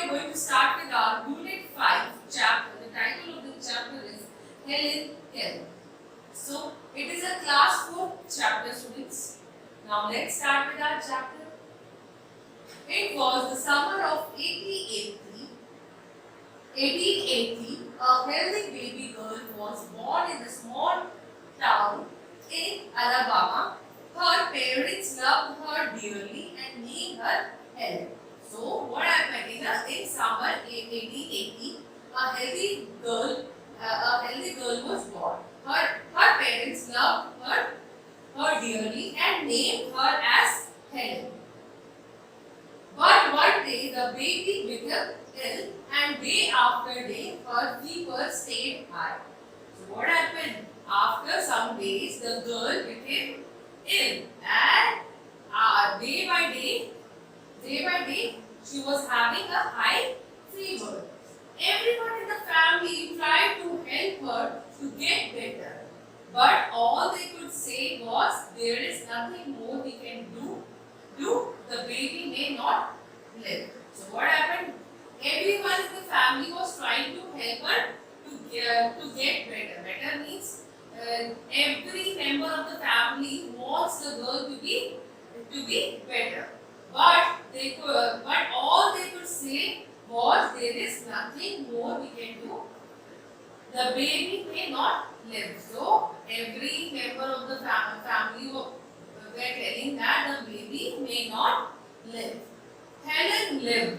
are going to start with our Unit 5 chapter. The title of the chapter is Helen Keller. So, it is a class 4 chapter, students. Now, let's start with our chapter. It was the summer of 1880. A healthy baby girl was born in a small town in Alabama. Her parents loved her dearly and named her Helen. So, what happened in summer 1880? A healthy girl was born. Her parents loved her dearly and named her as Helen. But one day the baby became ill, and day after day her fever stayed high. So what happened? After some days the girl became ill, and day by day she was having a high fever. Everyone in the family tried to help her to get better, but all they could say was, there is nothing more we can do. The baby may not live. So what happened? Everyone in the family was trying to help her to get better. Better means every member of the family wants the girl to be better. But all they could say was, there is nothing more we can do. The baby may not live. So every member of the family were telling that the baby may not live. Helen lived.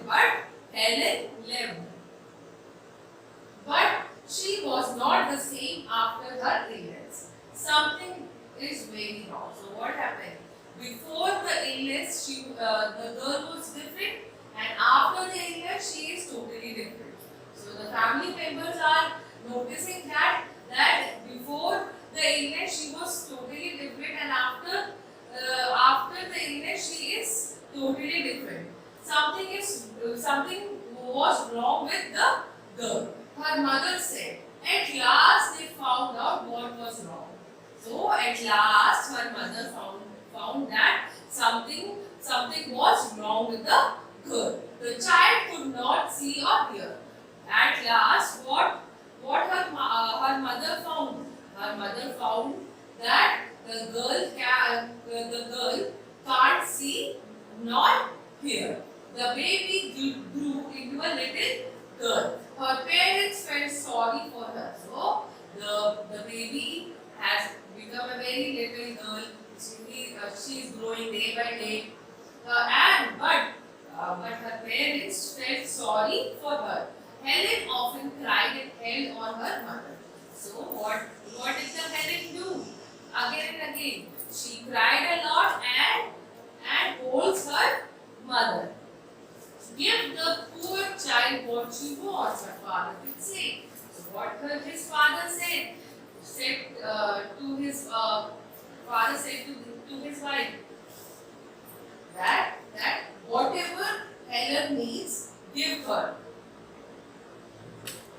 But she was not the same after her illness. Something is very wrong. So what happened? Before the illness, the girl was different, and after the illness, she is totally different. So the family members are noticing that before the illness she was totally different, and after the illness she is totally different. Something was wrong with the girl. Her mother said. At last they found out what was wrong. So at last her mother found that something was wrong with the girl. The child could not see or hear. At last, what her mother found? Her mother found that the girl can't see nor hear. The baby grew into a little girl. Her parents felt sorry for her. So the baby has become a very little girl. She is growing day by day, but her parents felt sorry for her. Helen often cried and held on her mother. So what did the Helen do? Again and again, she cried a lot and holds her mother. Give the poor child what she wants, her father did say. So what his father said to his father said to his wife that whatever Helen needs, give her.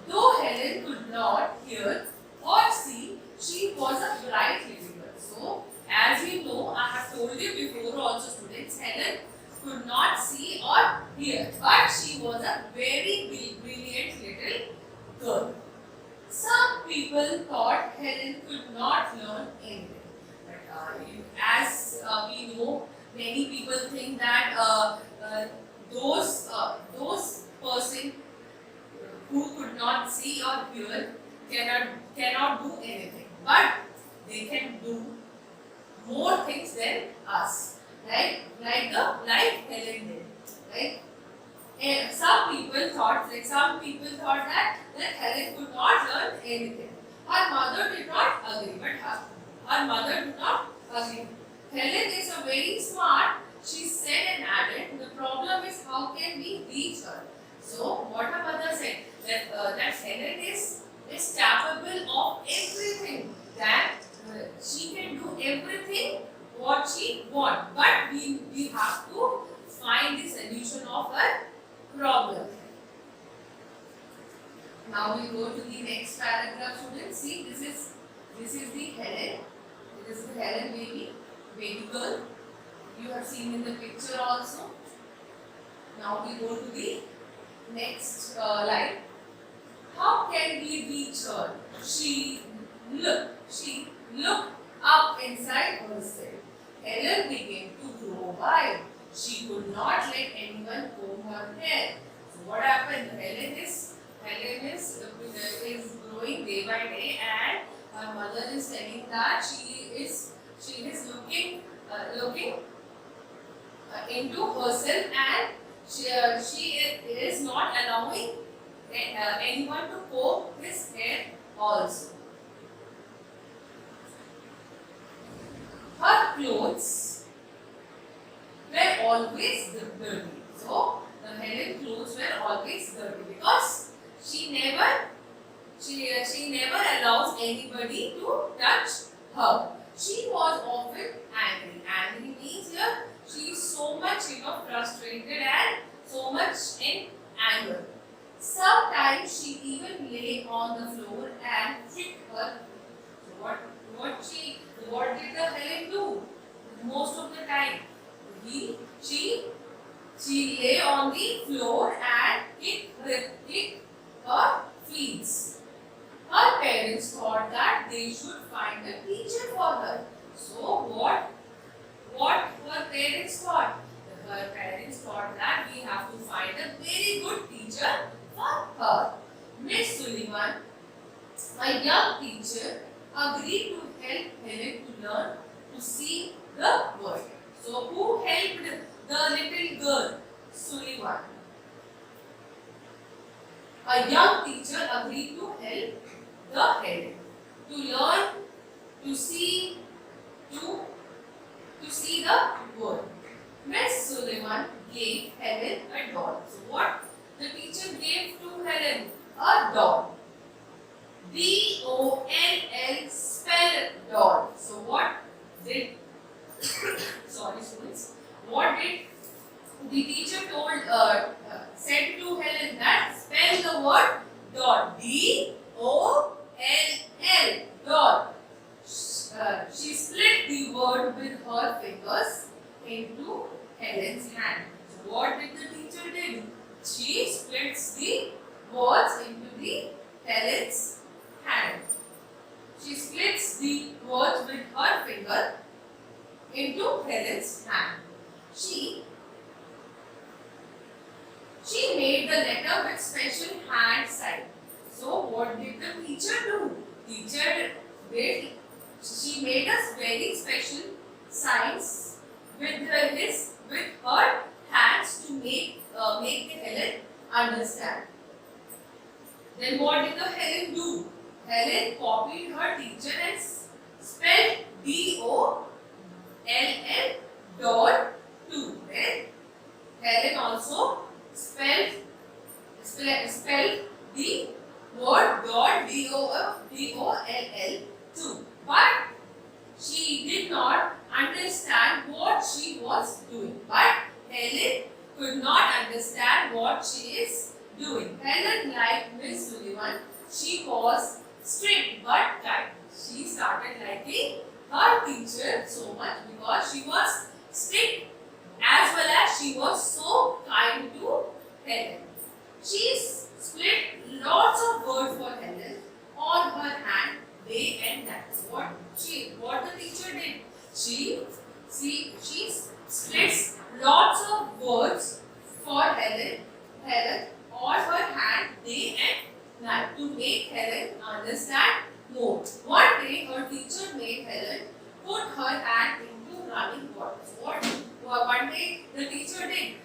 Though Helen could not hear or see, she was a bright little girl. So, as you know, I have told you before also, students, Helen could not see or hear, but she was a very brilliant little girl. Some people thought Helen could not learn anything. But as we know, many people think that those person who could not see or hear cannot do anything, but they can do more things than us, right? Like Helen did, right? And some people thought that Helen could not learn anything. Her mother did not agree, her mother did not agree. Helen is a very smart, she said and added. The problem is, how can we reach her? So what her mother said, that Helen is capable of everything, that she can do everything what she wants, but we have to find the solution of her problem. Now we go to the next paragraph, students. See, this is the Helen. This is the Helen baby girl. You have seen in the picture also. Now we go to the next line. How can we reach her? She looked up inside herself. Helen began to grow wild. She could not let anyone comb her hair. So what happened? Helen is growing day by day, and her mother is telling that she is looking into herself, and she is not allowing anyone to comb his hair also. Her clothes were always dirty. So the Helen clothes were always dirty because she never allows anybody to touch her. She was often angry. Angry means here she is so much frustrated and so much in anger. Sometimes she even lay on the floor and kicked her. So what did the Helen do? Most of the time, she lay on the floor and kicked her feet. Her parents thought that they should find a teacher for her. So what her parents thought? Her parents thought that we have to find a very good teacher for her. Miss Sullivan, a young teacher, agreed to help Helen to learn to see the world. So who helped the little girl? Sullivan. A young teacher agreed to help the Helen to learn to see the world. Miss Sullivan gave Helen a doll. So what the teacher gave to Helen? A doll. D-O-L-L spell doll. So what did sorry students, what did the teacher said to Helen that spell the word doll. D-O-L-L doll. She split the word with her fingers into Helen's hand. So what did the teacher do? She splits the words into the Helen's hand. She splits the words with her finger into Helen's hand. She made the letter with special hand sign. So what did the teacher do? She made us very special signs with her hands to make the Helen understand. Then what did the Helen do? Helen copied her teacher and spelled D-O-L-L doll too. Then Helen also spelled the word doll D-O-L-L too. But she did not understand what she was doing. But Helen could not understand what she is doing. Helen, like Miss Sullivan, she was strict but kind. She started liking her teacher so much because she was strict as well as she was so kind to Helen. She split lots of words for Helen on her hand day and night. So what the teacher did? She splits lots of words for Helen on her hand day and night to make Helen understand more. One day her teacher made Helen put her hand into running water. So what one day the teacher did?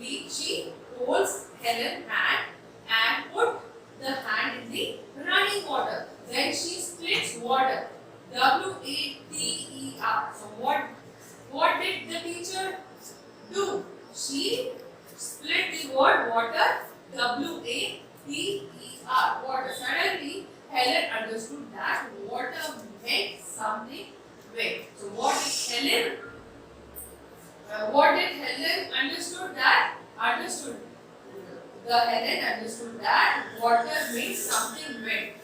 She holds Helen's hand and put the hand in the running water. Then she splits water. W-A-T-E-R. So what did the teacher do? She split the word water. W-A-T-E-R. Water. Suddenly Helen understood that water meant something wet. So what did Helen understood that? Helen understood that water means something wet.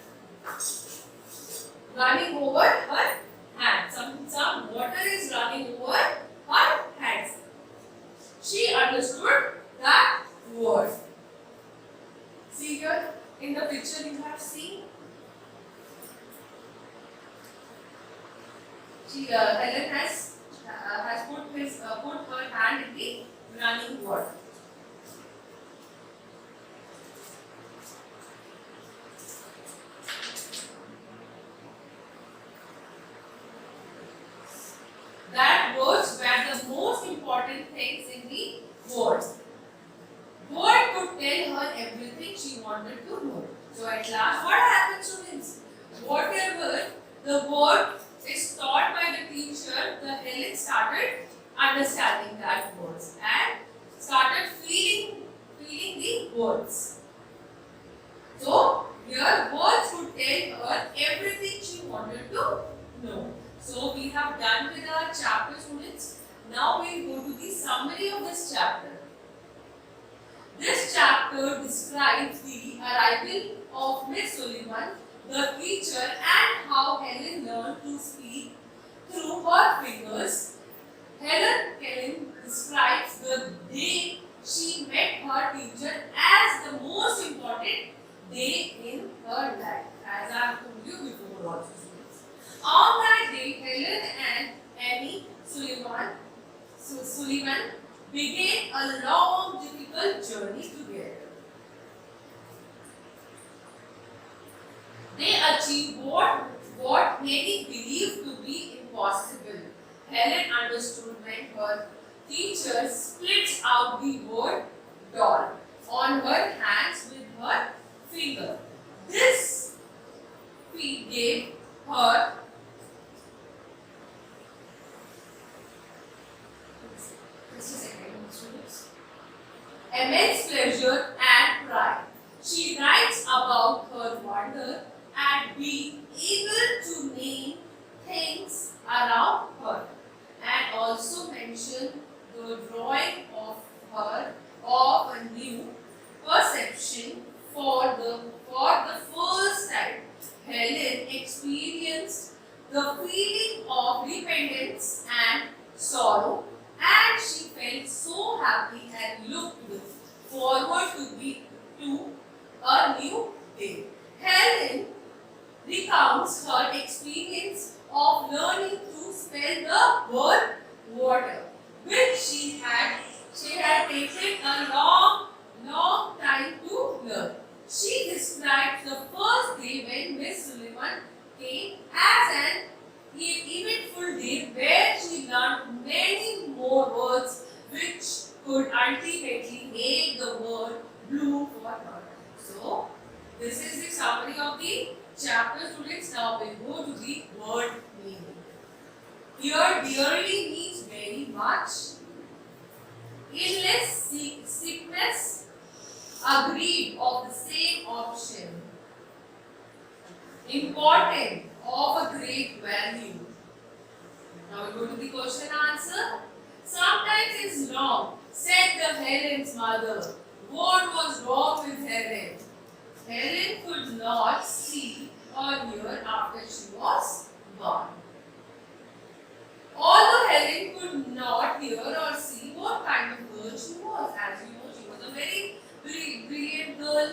Running over her hand. Some water is running over her hands. She understood that word. running water. That words were the most important things in the word. Word could tell her everything she wanted to know. So at last, what happens, students? Whatever the word is taught by the teacher, the Helen started understanding that words and started feeling the words. So here words could tell her everything she wanted to know. So we have done with our chapter, students. Now we will go to the summary of this chapter. This chapter describes the arrival of Miss Sullivan, the teacher, and how Helen learned to speak through her fingers. Helen describes the day she met her teacher as the most important day in her life, as I have told you before also. On that day, Helen and Annie Sullivan began a long, difficult journey together. They achieved what many believed to be impossible. Helen understood when her teacher splits out the word doll on her hands with her finger. This feat gave her immense pleasure and pride. She writes about her wonder at being able to name things around her, and also mention the drawing of her of a new perception for the first time. Helen experienced the feeling of dependence and sorrow, and she felt so happy and looked forward to a new day. Helen recounts her experience of learning to spell the word water, which she had taken a long time to learn. She describes the first day when Miss Sullivan came as an eventful day where she learned many more words which could ultimately make the word bloom for her. So, this is the summary of the chapter, students. Now we go to the word meaning. Here, dearly means very much. Illness, sickness, agreed, of the same option. Important, of a great value. Now we go to the question answer. Sometimes it's wrong, said the Helen's mother. What was wrong with Helen? Helen could not see or hear after she was born. Although Helen could not hear or see what kind of girl she was, as you know, she was a very brilliant girl.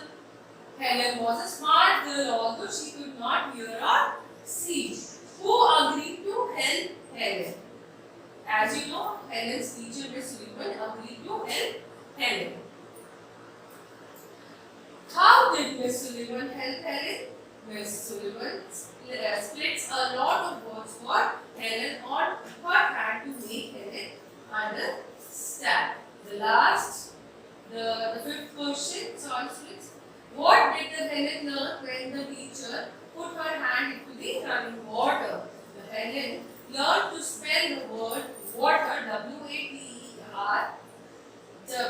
Helen was a smart girl, although she could not hear or see. Who agreed to help Helen? As you know, Helen's teacher, Miss Sullivan, agreed to help Helen. How did Miss Sullivan help Helen? Miss Sullivan splits a lot of words for Helen on her hand to make Helen understand. The fifth question, sorry students. What did the Helen learn when the teacher put her hand into the running water? The Helen learned to spell the word water, W-A-T-E-R,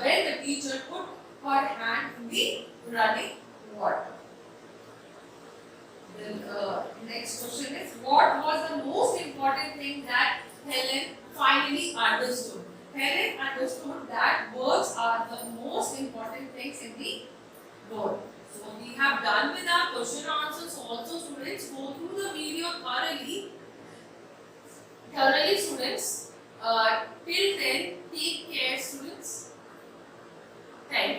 when the teacher put her hand in the running water. The next question is, what was the most important thing that Helen finally understood? Helen understood that words are the most important things in the world. So we have done with our question answers also, students. Go through the video thoroughly students. Till then, take care, students. Thank you.